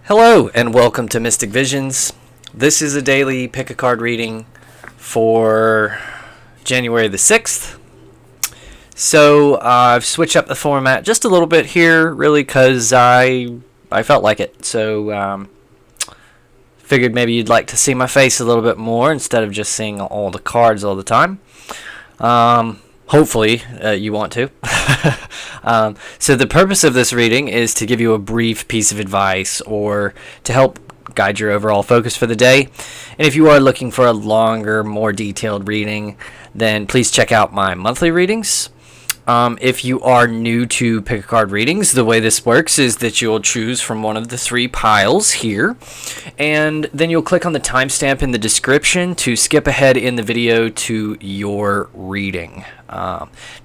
Hello and welcome to Mystic Visions. This is a daily pick a card reading for January the 6th. So I've switched up the format just a little bit here, really because I felt like it. So figured maybe you'd like to see my face a little bit more instead of just seeing all the cards all the time. Hopefully you want to. So the purpose of this reading is to give you a brief piece of advice or to help guide your overall focus for the day. And if you are looking for a longer, more detailed reading, then please check out my monthly readings. If you are new to pick a card readings, the way this works is that you'll choose from one of the three piles here, and then you'll click on the timestamp in the description to skip ahead in the video to your reading.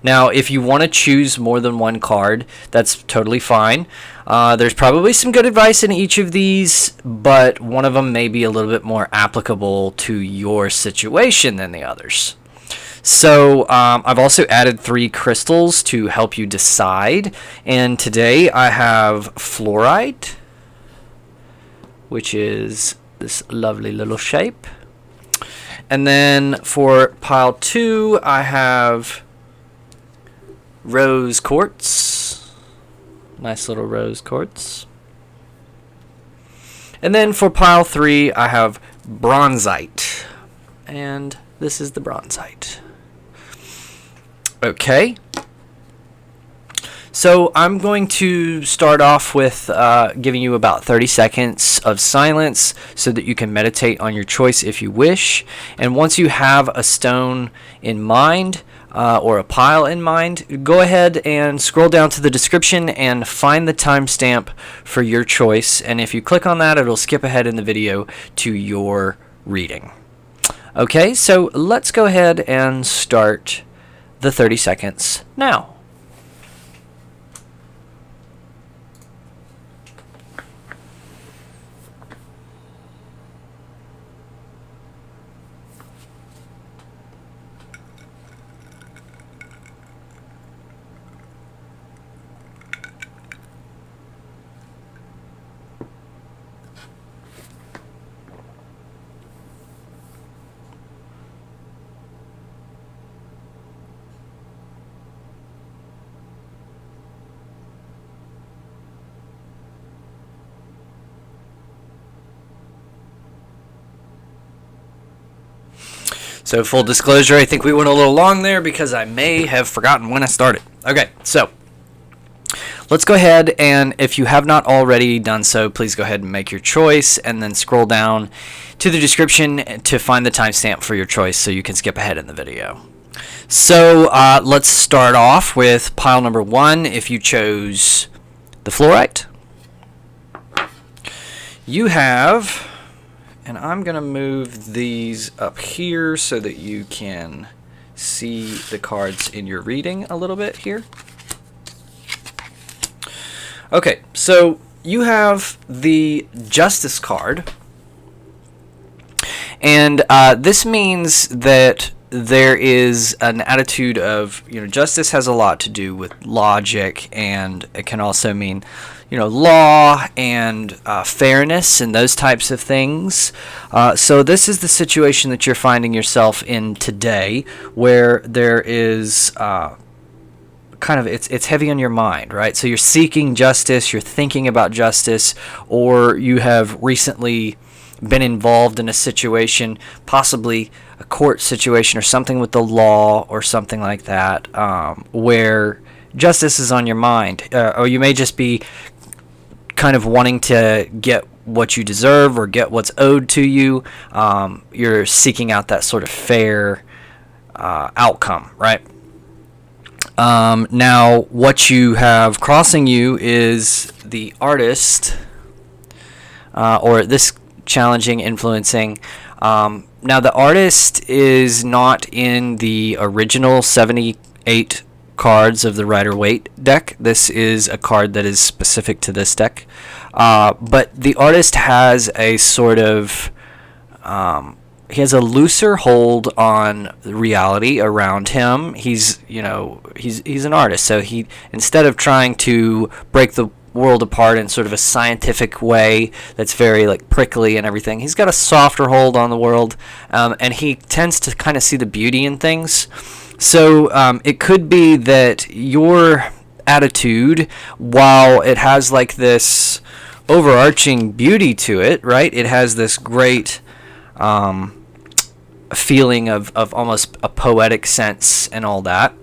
Now, if you want to choose more than one card, that's totally fine. There's probably some good advice in each of these, but one of them may be a little bit more applicable to your situation than the others. So I've also added 3 crystals to help you decide, and today I have fluorite, which is this lovely little shape. And then for pile 2 I have rose quartz, nice little rose quartz. And then for pile 3 I have bronzite, and this is the bronzite. Okay, so I'm going to start off with giving you about 30 seconds of silence so that you can meditate on your choice if you wish. And once you have a stone in mind or a pile in mind, go ahead and scroll down to the description and find the timestamp for your choice. And if you click on that, it'll skip ahead in the video to your reading. Okay, so let's go ahead and start the 30 seconds now. So full disclosure, I think we went a little long there because I may have forgotten when I started. Okay, so let's go ahead, and if you have not already done so, please go ahead and make your choice and then scroll down to the description to find the timestamp for your choice so you can skip ahead in the video. So let's start off with pile number 1. If you chose the fluorite, you have... And I'm going to move these up here so that you can see the cards in your reading a little bit here. Okay, so you have the Justice card. And this means that there is an attitude of, justice has a lot to do with logic, and it can also mean law and fairness and those types of things. So this is the situation that you're finding yourself in today, where there is it's heavy on your mind, right? So you're seeking justice, you're thinking about justice, or you have recently been involved in a situation, possibly a court situation or something with the law or something like that, where justice is on your mind, or you may just be kind of wanting to get what you deserve or get what's owed to you. You're seeking out that sort of fair outcome, right? Now, what you have crossing you is the artist, or this challenging, influencing. Now, the artist is not in the original 78 cards of the Rider-Waite deck. This is a card that is specific to this deck. But the artist has a sort of he has a looser hold on reality around him. He's an artist, so he, instead of trying to break the world apart in sort of a scientific way that's very like prickly and everything. He's got a softer hold on the world, and he tends to kind of see the beauty in things. So it could be that your attitude, while it has like this overarching beauty to it, right? It has this great feeling of almost a poetic sense and all that.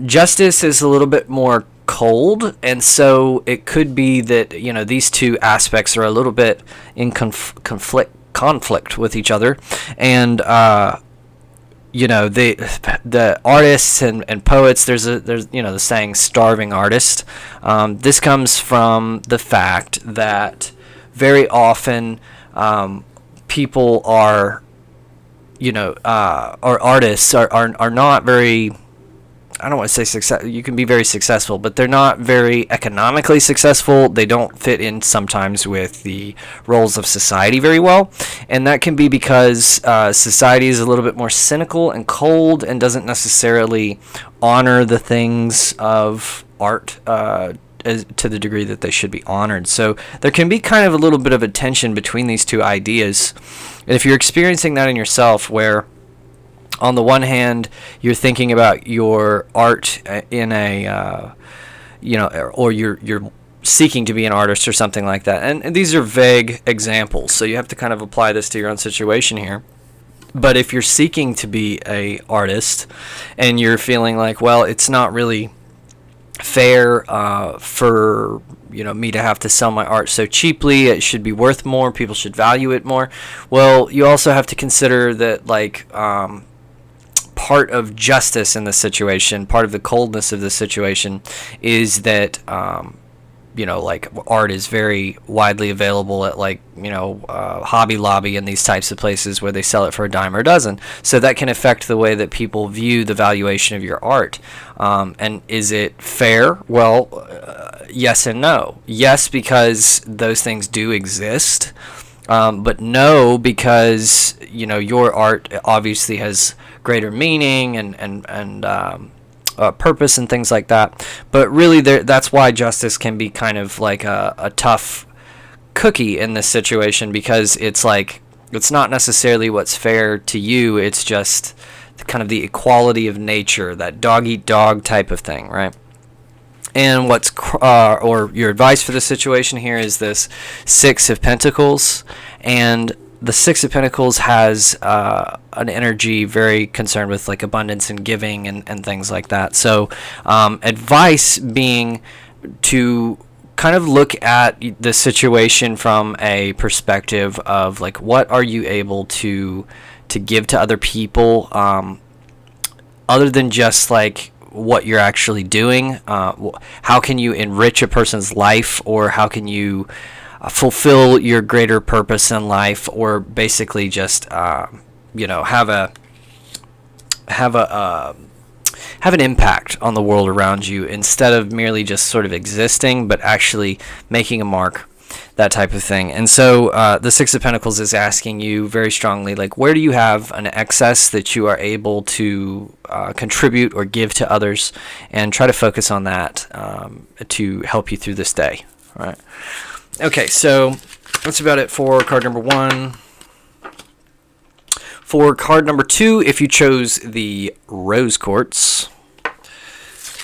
Justice is a little bit more cold, and so it could be that these two aspects are a little bit in conflict with each other, and the artists and poets, there's the saying starving artist. This comes from the fact that very often people are or artists are not very, I don't want to say success. You can be very successful, but they're not very economically successful. They don't fit in sometimes with the roles of society very well, and that can be because society is a little bit more cynical and cold and doesn't necessarily honor the things of art to the degree that they should be honored. So there can be kind of a little bit of a tension between these two ideas. And if you're experiencing that in yourself, where on the one hand, you're thinking about your art in a, or you're seeking to be an artist or something like that. And these are vague examples, so you have to kind of apply this to your own situation here. But if you're seeking to be a artist and you're feeling like, well, it's not really fair for me to have to sell my art so cheaply, it should be worth more, people should value it more. Well, you also have to consider that part of justice in this situation, part of the coldness of this situation, is that art is very widely available at Hobby Lobby and these types of places where they sell it for a dime or a dozen. So that can affect the way that people view the valuation of your art. And is it fair? Well, yes and no. Yes, because those things do exist. But no, because your art obviously has greater meaning and purpose and things like that. But really, that's why justice can be kind of like a tough cookie in this situation, because it's not necessarily what's fair to you. It's just kind of the equality of nature, that dog eat dog type of thing, right? And or your advice for the situation here is this Six of Pentacles, and the Six of Pentacles has an energy very concerned with abundance and giving and things like that. So advice being to kind of look at the situation from a perspective of what are you able to give to other people, other than just what you're actually doing. How can you enrich a person's life, or how can you fulfill your greater purpose in life, or basically just have an impact on the world around you, instead of merely just sort of existing, but actually making a mark, that type of thing. And so the Six of Pentacles is asking you very strongly, where do you have an excess that you are able to contribute or give to others, and try to focus on that to help you through this day. All right. Okay, so that's about it for card number 1. For card number 2, if you chose the Rose Quartz,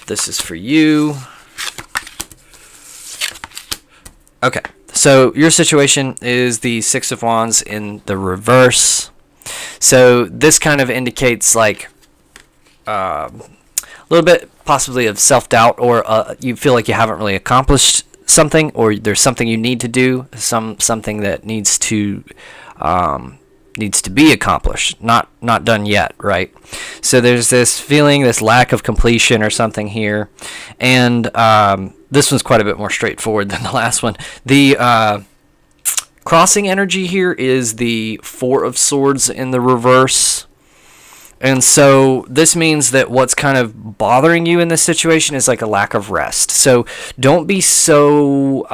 this is for you. Okay, so your situation is the Six of Wands in the reverse. So this kind of indicates a little bit possibly of self-doubt, or you feel like you haven't really accomplished something, or there's something you need to do, something that needs to be accomplished, not done yet, right? So there's this feeling, this lack of completion or something here, and this one's quite a bit more straightforward than the last one. The crossing energy here is the Four of Swords in the reverse. And so this means that what's kind of bothering you in this situation is a lack of rest. So don't be so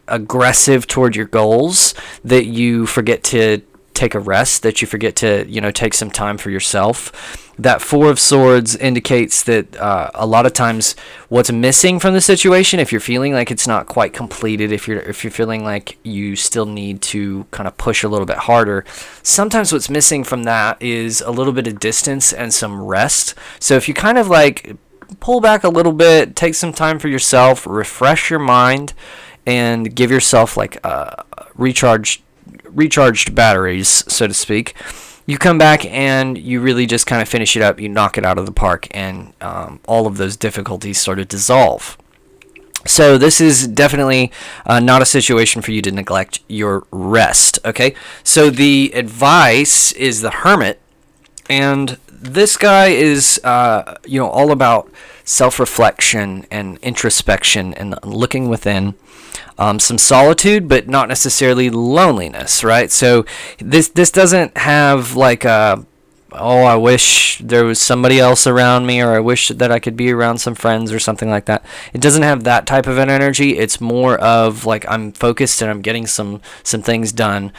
aggressive toward your goals that you forget to take a rest, that you forget to, take some time for yourself. That Four of Swords indicates that a lot of times what's missing from the situation, if you're feeling like it's not quite completed, if you're feeling like you still need to kind of push a little bit harder, sometimes what's missing from that is a little bit of distance and some rest. So if you kind of like pull back a little bit, take some time for yourself, refresh your mind, and give yourself like recharged batteries, so to speak, you come back and you really just kind of finish it up. You knock it out of the park, and all of those difficulties sort of dissolve. So this is definitely not a situation for you to neglect your rest. Okay, so the advice is the Hermit, and this guy is all about self-reflection and introspection and looking within. Some solitude, but not necessarily loneliness, right? So this doesn't have like I wish there was somebody else around me, or I wish that I could be around some friends or something like that. It doesn't have that type of an energy. It's more of like I'm focused and I'm getting some things done.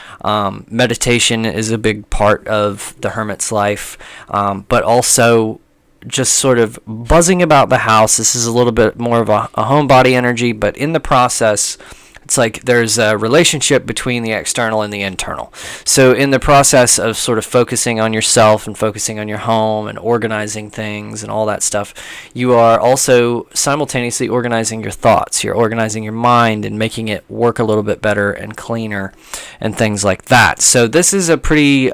Meditation is a big part of the Hermit's life, but also just sort of buzzing about the house. This is a little bit more of a homebody energy, but in the process, it's like there's a relationship between the external and the internal. So in the process of sort of focusing on yourself and focusing on your home and organizing things and all that stuff, you are also simultaneously organizing your thoughts. You're organizing your mind and making it work a little bit better and cleaner and things like that. So this is a pretty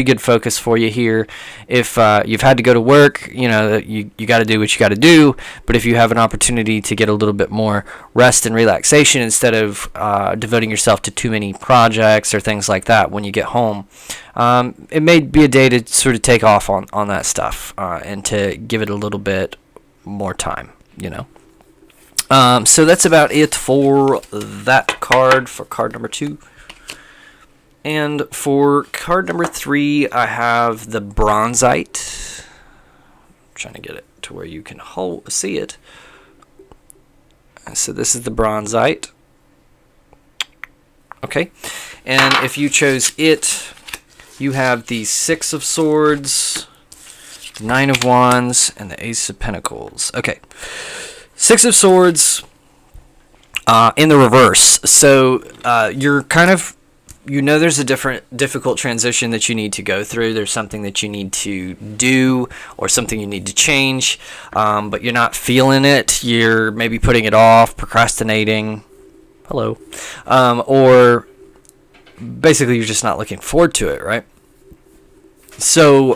good focus for you here. If you've had to go to work, you got to do what you got to do. But if you have an opportunity to get a little bit more rest and relaxation instead of devoting yourself to too many projects or things like that when you get home, it may be a day to sort of take off on that stuff and to give it a little bit more time, So that's about it for that card, for card number 2. And for card number 3, I have the Bronzite. I'm trying to get it to where you can see it. So this is the Bronzite. Okay. And if you chose it, you have the Six of Swords, the Nine of Wands, and the Ace of Pentacles. Okay. Six of Swords in the reverse. So you're kind of... there's a difficult transition that you need to go through. There's something that you need to do or something you need to change, but you're not feeling it. You're maybe putting it off, procrastinating. Hello. Or basically you're just not looking forward to it, right? So,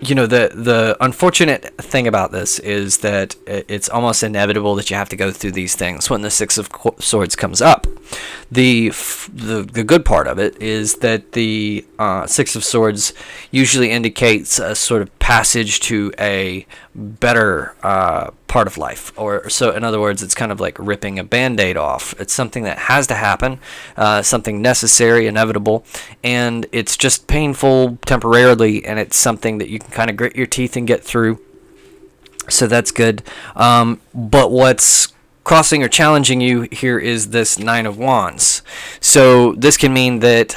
the unfortunate thing about this is that it's almost inevitable that you have to go through these things when the Six of Swords comes up. The good part of it is that the Six of Swords usually indicates a sort of passage to a better part of life. Or so, in other words, it's kind of like ripping a Band-Aid off. It's something that has to happen, something necessary, inevitable, and it's just painful temporarily, and it's something that you can kind of grit your teeth and get through. So that's good. But what's crossing or challenging you here is this Nine of Wands. So this can mean that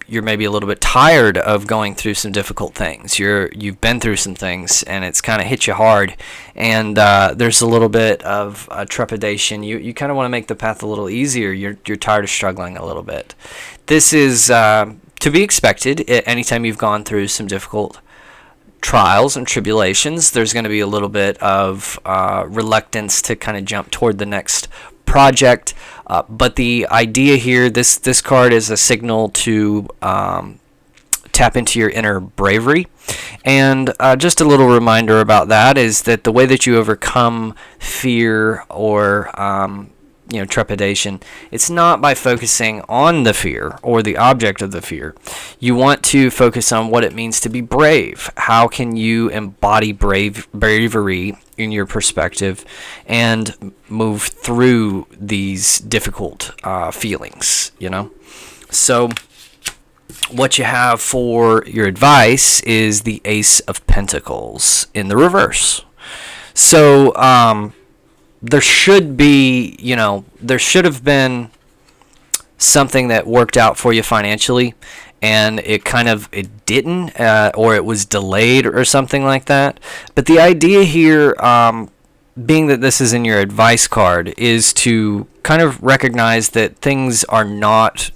you're maybe a little bit tired of going through some difficult things. You've been through some things and it's kind of hit you hard, and there's a little bit of trepidation. You kind of want to make the path a little easier. You're tired of struggling a little bit. This is to be expected. Anytime you've gone through some difficult trials and tribulations, there's going to be a little bit of reluctance to kind of jump toward the next project, but the idea here, this card is a signal to tap into your inner bravery, and just a little reminder about that is that the way that you overcome fear or trepidation, it's not by focusing on the fear or the object of the fear. You want to focus on what it means to be brave. How can you embody bravery in your perspective and move through these difficult feelings, So what you have for your advice is the Ace of Pentacles in the reverse. So there should have been something that worked out for you financially, and it didn't, or it was delayed or something like that. But the idea here, being that this is in your advice card, is to kind of recognize that things are not,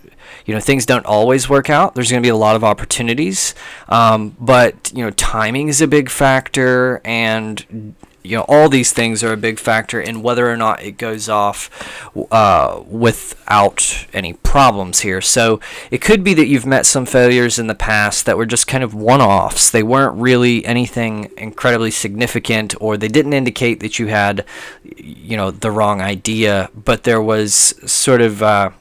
things don't always work out. There's going to be a lot of opportunities, but timing is a big factor, and all these things are a big factor in whether or not it goes off without any problems here. So it could be that you've met some failures in the past that were just kind of one-offs. They weren't really anything incredibly significant, or they didn't indicate that you had, the wrong idea, but there was sort of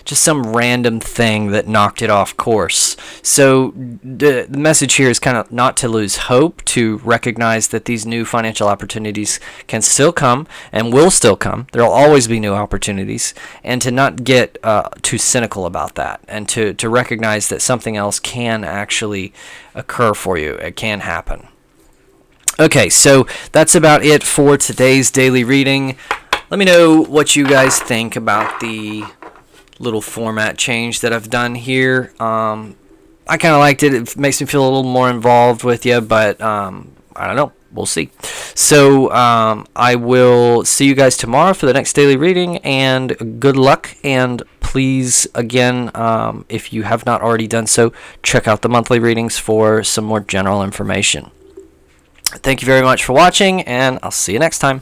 just some random thing that knocked it off course. So the message here is kind of not to lose hope, to recognize that these new financial opportunities can still come and will still come. There will always be new opportunities, and to not get too cynical about that, and to recognize that something else can actually occur for you. It can happen. Okay, so that's about it for today's daily reading. Let me know what you guys think about the little format change that I've done here. I kind of liked it. It makes me feel a little more involved with you, but I don't know. We'll see. So I will see you guys tomorrow for the next daily reading, and good luck. And please, again, if you have not already done so, check out the monthly readings for some more general information. Thank you very much for watching, and I'll see you next time.